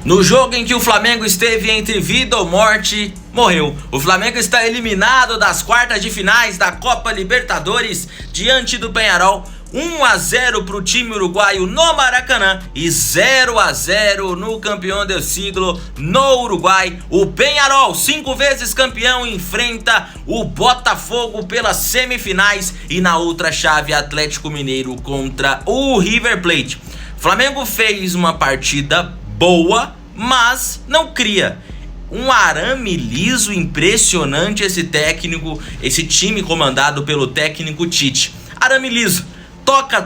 No jogo em que o Flamengo esteve entre vida ou morte, morreu. O Flamengo está eliminado das quartas de finais da Copa Libertadores diante do Peñarol. 1-0 para o time uruguaio no Maracanã e 0-0 no campeão do siglo no Uruguai. O Peñarol, 5 vezes campeão, enfrenta o Botafogo pelas semifinais e na outra chave Atlético Mineiro contra o River Plate. Flamengo fez uma partida boa, mas não cria. Um arame liso impressionante esse técnico, esse time comandado pelo técnico Tite. Arame liso. Toca,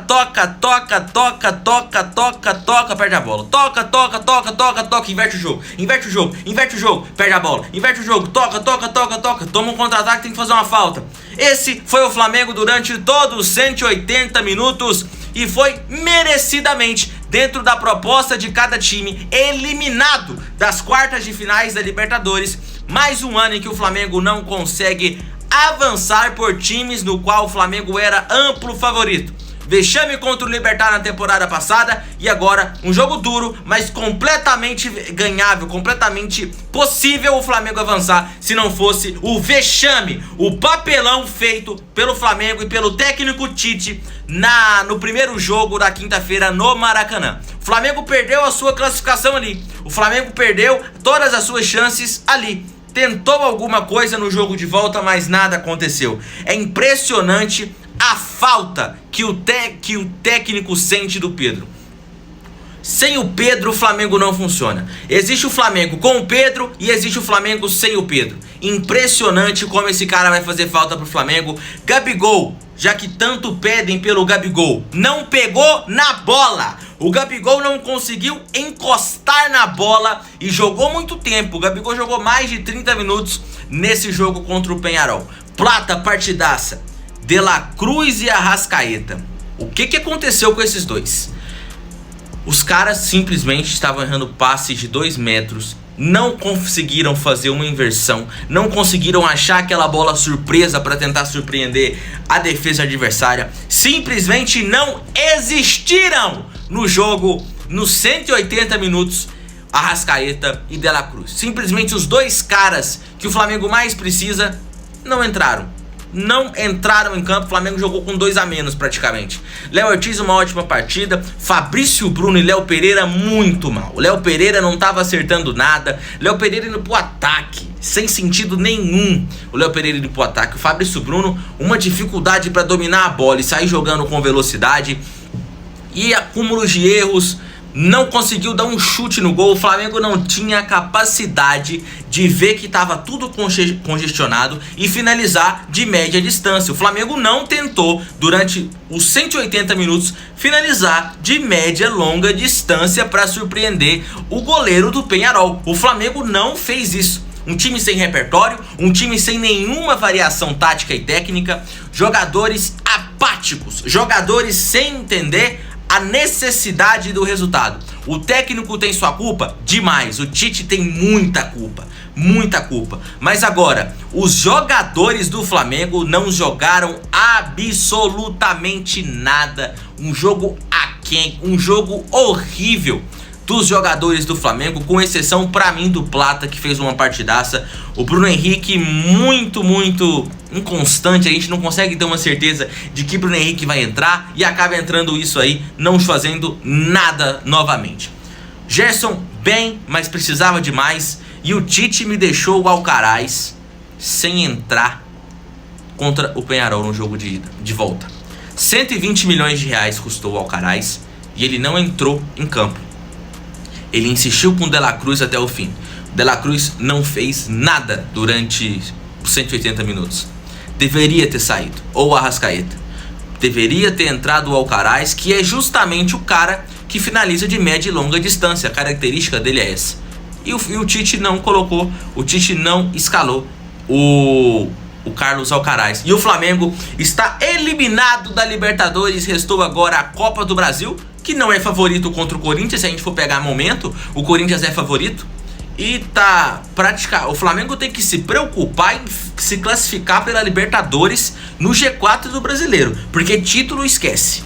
perde a bola. Toca, inverte o jogo, perde a bola. Inverte o jogo, toca, toma um contra-ataque, tem que fazer uma falta. Esse foi o Flamengo durante todos os 180 minutos e foi merecidamente, dentro da proposta de cada time, eliminado das quartas de finais da Libertadores. Mais um ano em que o Flamengo não consegue avançar por times no qual o Flamengo era amplo favorito. Vexame contra o Libertad na temporada passada e agora um jogo duro, mas completamente ganhável, completamente possível o Flamengo avançar se não fosse o vexame, o papelão feito pelo Flamengo e pelo técnico Tite no primeiro jogo da quinta-feira no Maracanã. O Flamengo perdeu a sua classificação ali, o Flamengo perdeu todas as suas chances ali. Tentou alguma coisa no jogo de volta, mas nada aconteceu. É impressionante a falta que o técnico sente do Pedro. Sem o Pedro, o Flamengo não funciona. Existe o Flamengo com o Pedro e existe o Flamengo sem o Pedro. Impressionante como esse cara vai fazer falta pro Flamengo. Gabigol, já que tanto pedem pelo Gabigol, não pegou na bola. O Gabigol não conseguiu encostar na bola e jogou muito tempo. O Gabigol jogou mais de 30 minutos nesse jogo contra o Peñarol. Plata, partidaça. De La Cruz e Arrascaeta. O que aconteceu com esses dois? Os caras simplesmente estavam errando passes de 2 metros, não conseguiram fazer uma inversão, não conseguiram achar aquela bola surpresa para tentar surpreender a defesa adversária, simplesmente não existiram no jogo, nos 180 minutos, Arrascaeta e De La Cruz. Simplesmente os dois caras que o Flamengo mais precisa não entraram. Não entraram em campo, o Flamengo jogou com 2 a menos praticamente. Léo Ortiz uma ótima partida, Fabrício Bruno e Léo Pereira muito mal. O Léo Pereira não estava acertando nada, Léo Pereira indo pro ataque, sem sentido nenhum. O Léo Pereira indo pro ataque, o Fabrício Bruno uma dificuldade para dominar a bola e sair jogando com velocidade. E acúmulos de erros, não conseguiu dar um chute no gol. O Flamengo não tinha a capacidade de ver que estava tudo congestionado e finalizar de média distância. O Flamengo não tentou, durante os 180 minutos, finalizar de média longa distância para surpreender o goleiro do Peñarol. O Flamengo não fez isso. Um time sem repertório, um time sem nenhuma variação tática e técnica, jogadores apáticos, jogadores sem entender a necessidade do resultado. O técnico tem sua culpa? Demais. O Tite tem muita culpa. Mas agora, os jogadores do Flamengo não jogaram absolutamente nada. Um jogo aquém, um jogo horrível dos jogadores do Flamengo, com exceção pra mim do Plata, que fez uma partidaça. O Bruno Henrique muito inconstante, a gente não consegue ter uma certeza de que Bruno Henrique vai entrar e acaba entrando isso aí, não fazendo nada novamente. Gerson bem, mas precisava de mais, e o Tite me deixou o Alcaraz sem entrar contra o Peñarol no jogo de volta. 120 milhões de reais custou o Alcaraz e ele não entrou em campo. Ele insistiu com o De La Cruz até o fim. O De La Cruz não fez nada durante os 180 minutos. Deveria ter saído. Ou o Arrascaeta. Deveria ter entrado o Alcaraz, que é justamente o cara que finaliza de média e longa distância. A característica dele é essa. E o Tite não colocou, o Tite não escalou o Carlos Alcaraz. E o Flamengo está eliminado da Libertadores. Restou agora a Copa do Brasil, que não é favorito contra o Corinthians. Se a gente for pegar momento, o Corinthians é favorito. E o Flamengo tem que se preocupar em se classificar pela Libertadores no G4 do Brasileiro, porque título esquece.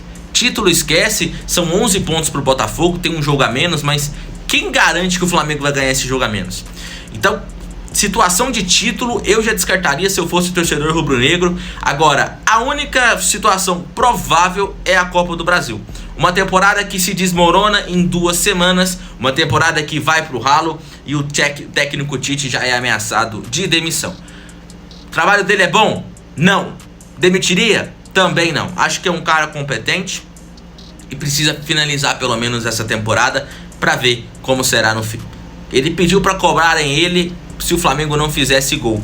São 11 pontos pro Botafogo, tem um jogo a menos, mas quem garante que o Flamengo vai ganhar esse jogo a menos? Então, situação de título eu já descartaria se eu fosse torcedor rubro-negro. Agora, a única situação provável é a Copa do Brasil. Uma temporada que se desmorona em 2 semanas, uma temporada que vai pro ralo e o técnico Tite já é ameaçado de demissão. O trabalho dele é bom? Não. Demitiria? Também não. Acho que é um cara competente e precisa finalizar pelo menos essa temporada para ver como será no fim. Ele pediu para cobrarem ele se o Flamengo não fizesse gol.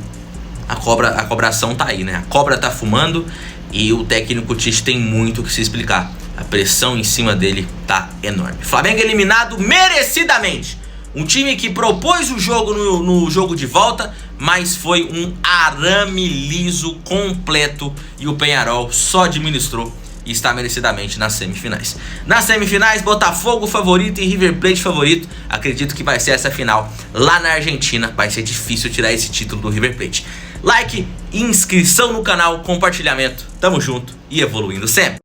A cobração tá aí, né? A cobra tá fumando e o técnico Tite tem muito que se explicar. A pressão em cima dele tá enorme. Flamengo eliminado merecidamente. Um time que propôs o jogo no jogo de volta, mas foi um arame liso completo e o Peñarol só administrou e está merecidamente nas semifinais. Nas semifinais, Botafogo favorito e River Plate favorito. Acredito que vai ser essa final lá na Argentina. Vai ser difícil tirar esse título do River Plate. Like, inscrição no canal, compartilhamento. Tamo junto e evoluindo sempre.